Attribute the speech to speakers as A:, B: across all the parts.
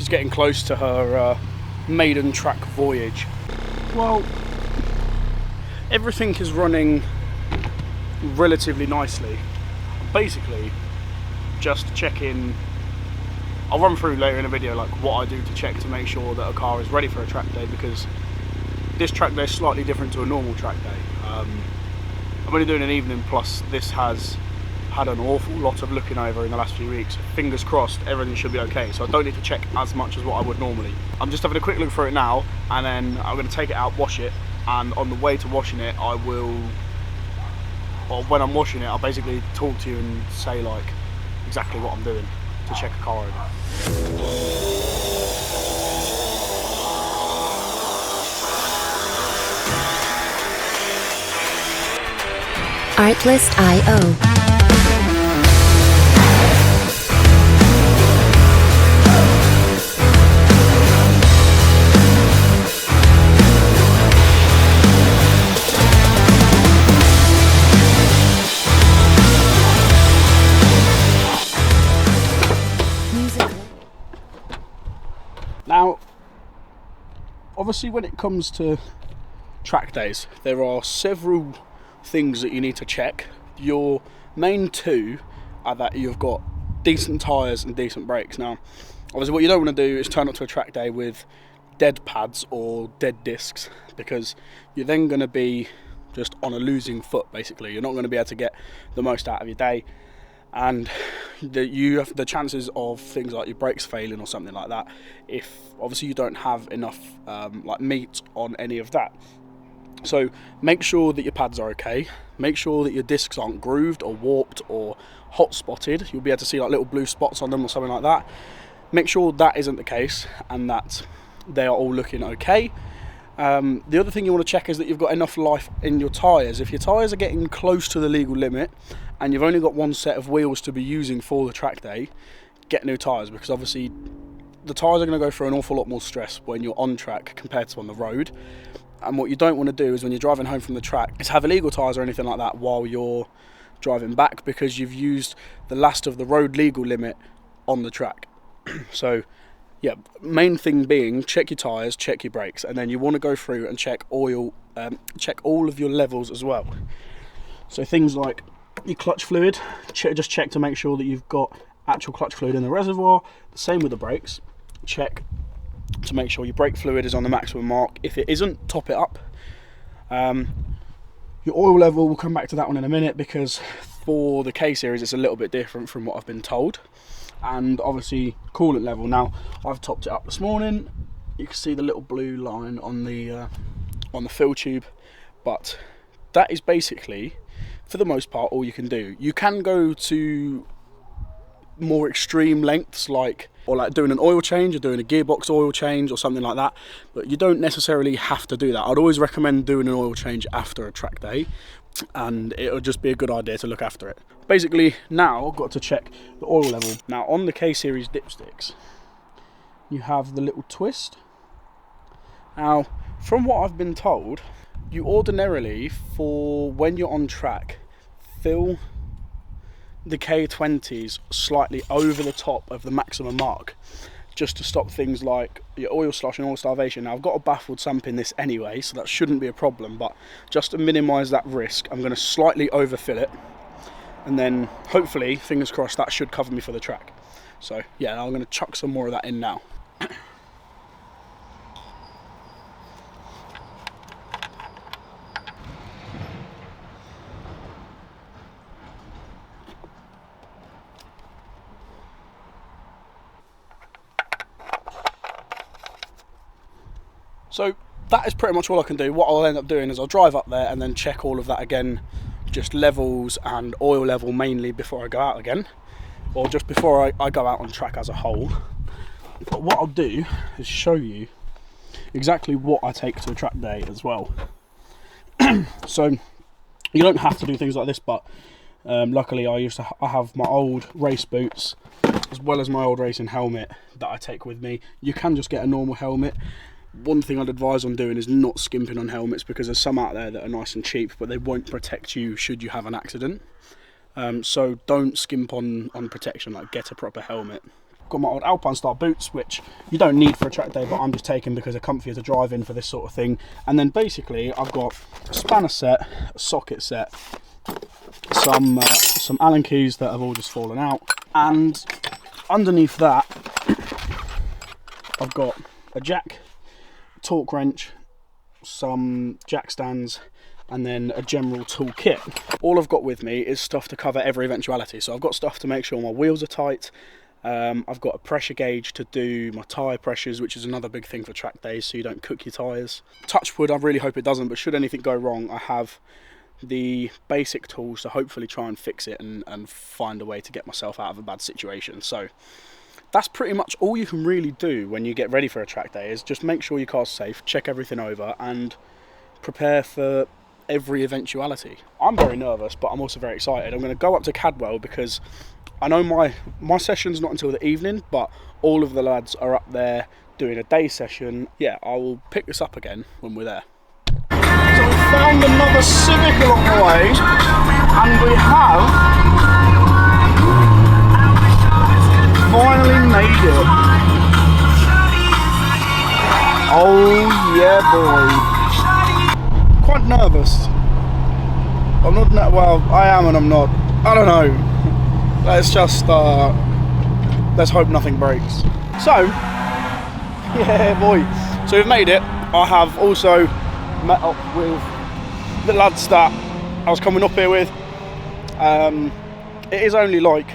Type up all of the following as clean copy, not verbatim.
A: she's getting close to her maiden track voyage. Well, everything is running relatively nicely. Basically, just checking. I'll run through later in the video like what I do to check to make sure that a car is ready for a track day, because this track day is slightly different to a normal track day. I'm only doing an evening, plus this has had an awful lot of looking over in the last few weeks. Fingers crossed everything should be okay, so I don't need to check as much as what I would normally. I'm just having a quick look through it now, and then I'm going to take it out, wash it, and on the way to washing it I will, or when I'm washing it, I'll basically talk to you and say like exactly what I'm doing to check a car over.
B: Artlist.io.
A: Now, obviously when it comes to track days, there are several things that you need to check. Your main two are that you've got decent tyres and decent brakes. Now, obviously what you don't want to do is turn up to a track day with dead pads or dead discs, because you're then going to be just on a losing foot basically. You're not going to be able to get the most out of your day, and you have the chances of things like your brakes failing or something like that if obviously you don't have enough like meat on any of that. So make sure that your pads are okay, make sure that your discs aren't grooved or warped or hot spotted. You'll be able to see like little blue spots on them or something like that. Make sure that isn't the case and that they are all looking okay. The other thing you want to check is that you've got enough life in your tyres. If your tyres are getting close to the legal limit and you've only got one set of wheels to be using for the track day, get new tyres, because obviously the tyres are going to go through an awful lot more stress when you're on track compared to on the road. And what you don't want to do is when you're driving home from the track is have illegal tyres or anything like that while you're driving back, because you've used the last of the road legal limit on the track. So yeah, main thing being check your tyres, check your brakes, and then you want to go through and check oil, check all of your levels as well. So things like your clutch fluid, just check to make sure that you've got actual clutch fluid in the reservoir. The same with the brakes, check to make sure your brake fluid is on the maximum mark. If it isn't, top it up. Your oil level, we'll come back to that one in a minute, because for the K series it's a little bit different from what I've been told. And obviously coolant level. Now I've topped it up this morning. You can see the little blue line on the fill tube, but that is basically for the most part all you can do. You can go to more extreme lengths like doing an oil change or doing a gearbox oil change or something like that, but you don't necessarily have to do that. I'd always recommend doing an oil change after a track day, and it'll just be a good idea to look after it. Basically now I've got to check the oil level. Now on the K series dipsticks you have the little twist. Now from what I've been told, you ordinarily, for when you're on track, fill the K20s slightly over the top of the maximum mark, just to stop things like your oil slosh and oil starvation. Now I've got a baffled sump in this anyway, so that shouldn't be a problem, but just to minimise that risk, I'm going to slightly overfill it, and then hopefully, fingers crossed, that should cover me for the track. So yeah, I'm going to chuck some more of that in now. So that is pretty much all I can do. What I'll end up doing is I'll drive up there and then check all of that again, just levels and oil level mainly, before I go out again, or just before I go out on track as a whole. But what I'll do is show you exactly what I take to a track day as well. So you don't have to do things like this, but luckily I have my old race boots as well as my old racing helmet that I take with me. You can just get a normal helmet. One thing I'd advise on doing is not skimping on helmets, because there's some out there that are nice and cheap but they won't protect you should you have an accident. So don't skimp on protection, like get a proper helmet. got my old Alpine Star boots, which you don't need for a track day, but I'm just taking because they're comfier to drive in for this sort of thing. And then basically I've got a spanner set, a socket set, some Allen keys that have all just fallen out, and underneath that I've got a jack, torque wrench, some jack stands, and then a general tool kit. All I've got with me is stuff to cover every eventuality. So I've got stuff to make sure my wheels are tight. I've got a pressure gauge to do my tyre pressures, which is another big thing for track days, so you don't cook your tyres. Touch wood, I really hope it doesn't, but should anything go wrong, I have the basic tools to hopefully try and fix it and find a way to get myself out of a bad situation. So that's pretty much all you can really do when you get ready for a track day, is just make sure your car's safe, check everything over, and prepare for every eventuality. I'm very nervous, but I'm also very excited. I'm going to go up to Cadwell because I know my session's not until the evening, but all of the lads are up there doing a day session. Yeah, I will pick this up again when we're there. So we found another Civic along the way, and we have finally made it. Oh yeah, boy. Quite nervous. I'm not, well, I am and I'm not. I don't know. Let's just, let's hope nothing breaks. So, yeah boy. So we've made it. I have also met up with the lads that I was coming up here with. It is only like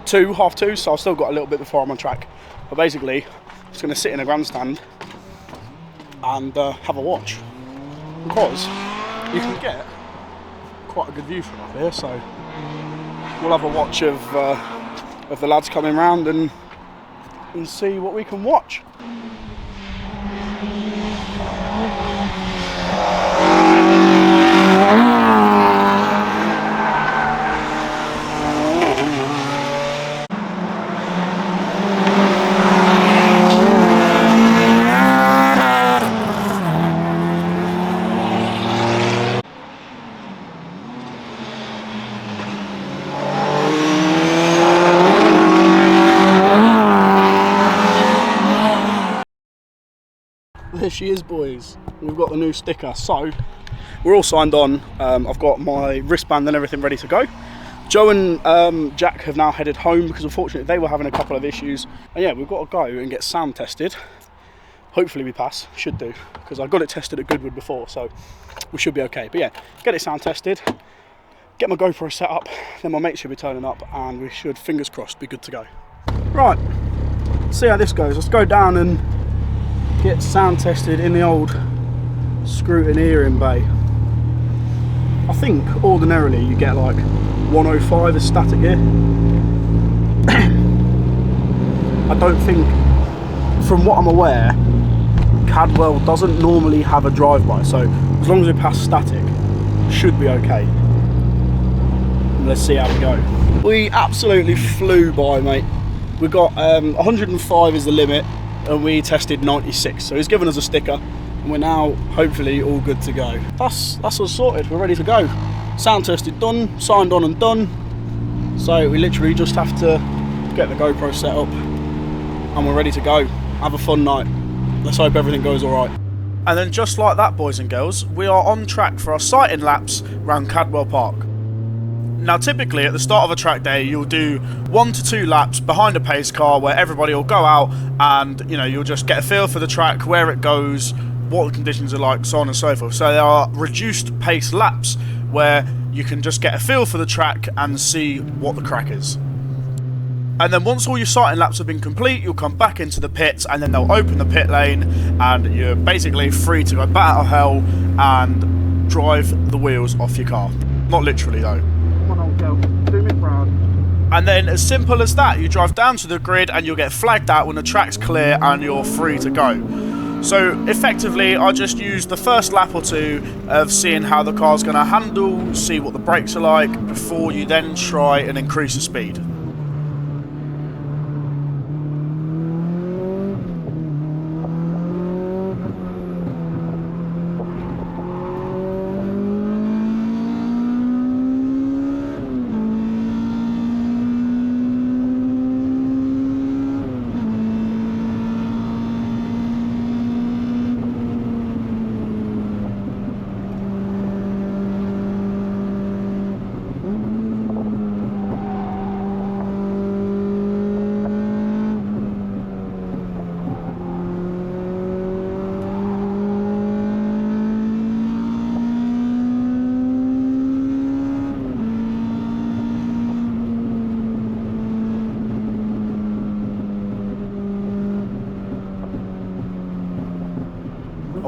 A: 2:30, so I've still got a little bit before I'm on track. But basically, I'm just going to sit in a grandstand and have a watch, because you can get quite a good view from up here. So we'll have a watch of the lads coming round and see what we can watch. There she is, boys. We've got the new sticker. So we're all signed on. I've got my wristband and everything ready to go. Joe and Jack have now headed home because unfortunately they were having a couple of issues. And yeah, we've got to go and get sound tested. Hopefully we pass, should do, because I got it tested at Goodwood before, so we should be okay. But yeah, get it sound tested, get my GoPro set up, then my mate should be turning up, and we should, fingers crossed, be good to go. Right, let's see how this goes. Let's go down and get sound tested in the old scrutineering bay. I think ordinarily you get like 105 as static here. I don't think, from what I'm aware, Cadwell doesn't normally have a drive-by, so as long as we pass static, should be okay. Let's see how we go. We absolutely flew by, mate. We got 105 is the limit, and we tested 96, so he's given us a sticker, and we're now hopefully all good to go. That's us sorted. We're ready to go. Sound tested done, signed on and done. So we literally just have to get the GoPro set up, and we're ready to go. Have a fun night. Let's hope everything goes all right. And then just like that, boys and girls, we are on track for our sighting laps around Cadwell Park. Now typically at the start of a track day you'll do 1 to 2 laps behind a pace car where everybody will go out and you'll just get a feel for the track, where it goes, what the conditions are like, so on and so forth. So there are reduced pace laps where you can just get a feel for the track and see what the crack is. And then once all your sighting laps have been complete, you'll come back into the pits, and then they'll open the pit lane and you're basically free to go bat out of hell and drive the wheels off your car. Not literally though. Come on, old girl, do me proud. And then as simple as that, you drive down to the grid and you'll get flagged out when the track's clear and you're free to go. So effectively I just used the first lap or two of seeing how the car's going to handle, see what the brakes are like, before you then try and increase the speed.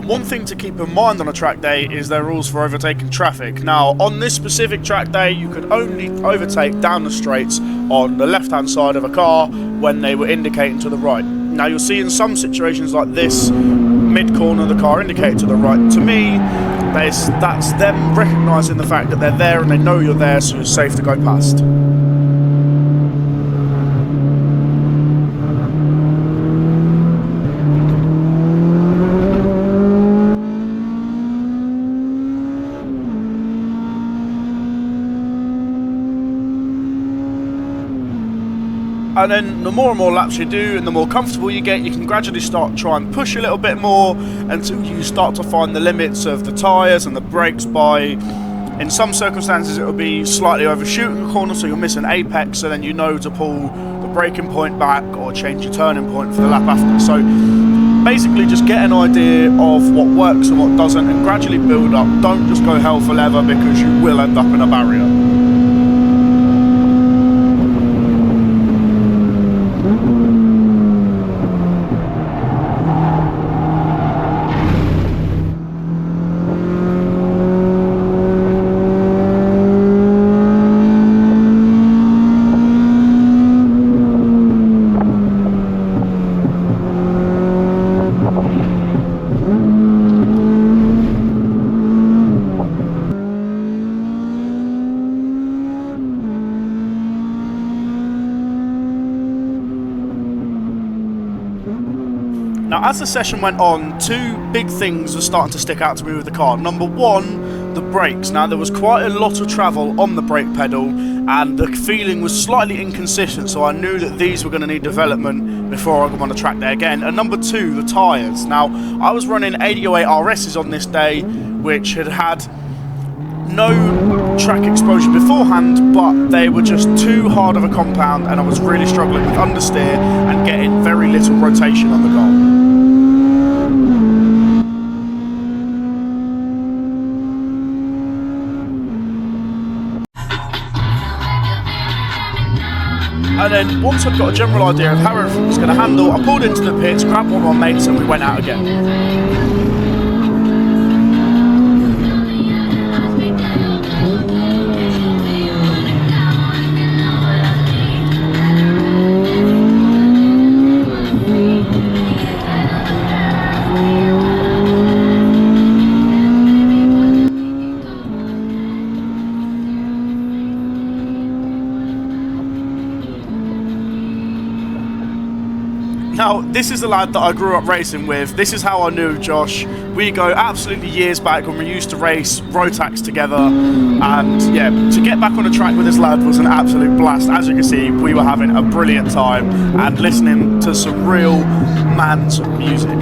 A: One thing to keep in mind on a track day is their rules for overtaking traffic. Now, on this specific track day, you could only overtake down the straights on the left-hand side of a car when they were indicating to the right. Now, you'll see in some situations like this, mid-corner, the car indicated to the right. To me, that's them recognising the fact that they're there and they know you're there, so you're safe to go past. And then the more and more laps you do and the more comfortable you get, you can gradually start try and push a little bit more until you start to find the limits of the tyres and the brakes by, in some circumstances it will be slightly overshooting the corner, so you'll miss an apex, so then you know to pull the braking point back or change your turning point for the lap after. So basically just get an idea of what works and what doesn't and gradually build up. Don't just go hell for leather, because you will end up in a barrier. Now, as the session went on, two big things were starting to stick out to me with the car. Number one, the brakes. Now, there was quite a lot of travel on the brake pedal, and the feeling was slightly inconsistent, so I knew that these were going to need development before I got on the track there again. And number two, the tyres. Now, I was running 8008 RSs on this day, which had no track exposure beforehand, but they were just too hard of a compound, and I was really struggling with understeer and getting very little rotation on the car. And then once I'd got a general idea of how everything was going to handle, I pulled into the pits, grabbed one of my mates, and we went out again. Now, this is the lad that I grew up racing with. This is how I knew Josh. We go absolutely years back when we used to race Rotax together. And yeah, to get back on the track with this lad was an absolute blast. As you can see, we were having a brilliant time and listening to some real man's music.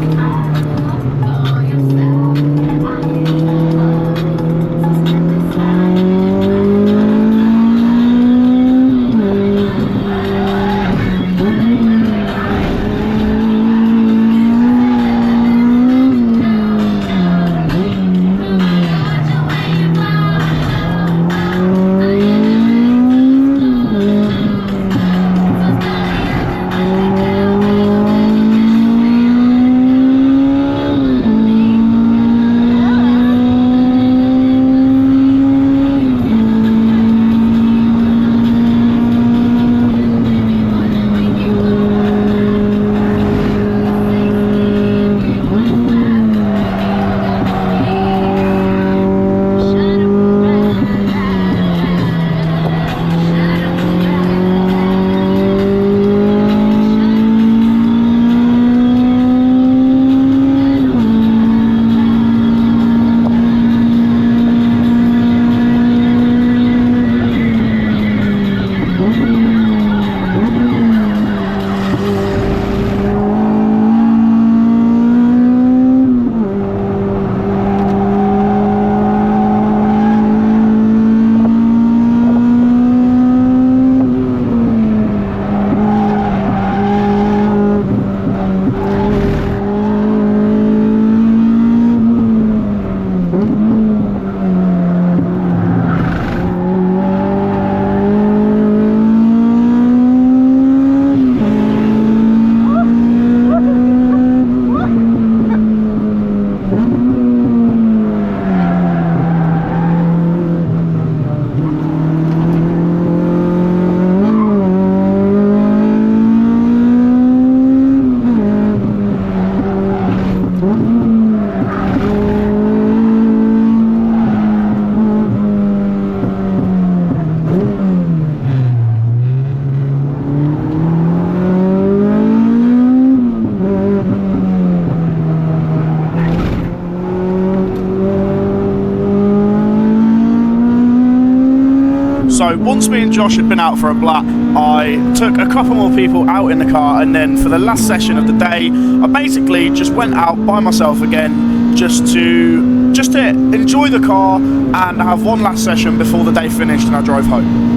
A: So once me and Josh had been out for a blat, I took a couple more people out in the car, and then for the last session of the day, I basically just went out by myself again, just to enjoy the car and have one last session before the day finished and I drove home.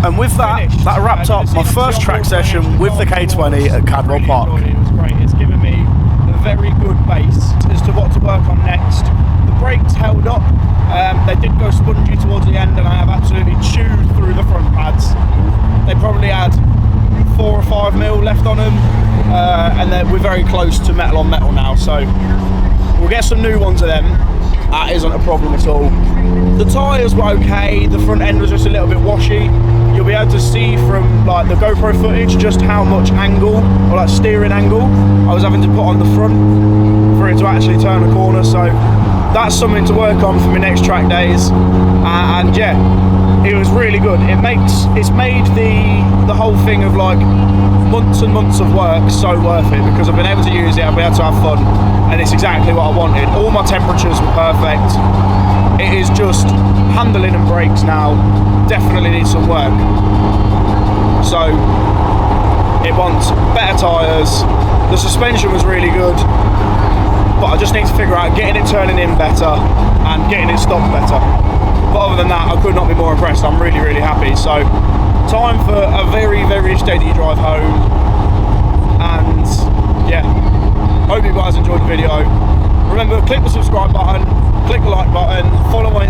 A: And with that wrapped up my first track session with the K20 at Cadwell Park.
B: It was great. It's given me a very good base as to what to work on next. The brakes held up. They did go spongy towards the end, and I have absolutely chewed through the front pads. They probably had 4 or 5 mil left on them, and we're very close to metal on metal now, so we'll get some new ones of them. That isn't a problem at all. The tyres were okay, the front end was just a little bit washy. You'll be able to see from like the GoPro footage just how much angle, or like steering angle, I was having to put on the front for it to actually turn a corner, so that's something to work on for my next track days. And yeah, it was really good. It's made the whole thing of like months and months of work so worth it, because I've been able to use it, I've been able to have fun, and it's exactly what I wanted. All my temperatures were perfect. It is just handling and brakes now definitely needs some work. So it wants better tyres. The suspension was really good, but I just need to figure out getting it turning in better and getting it stopped better. But other than that, I could not be more impressed. I'm really, really happy. So time for a very, very steady drive home. And yeah, hope you guys enjoyed the video. Remember, click the subscribe button, click the like button, follow on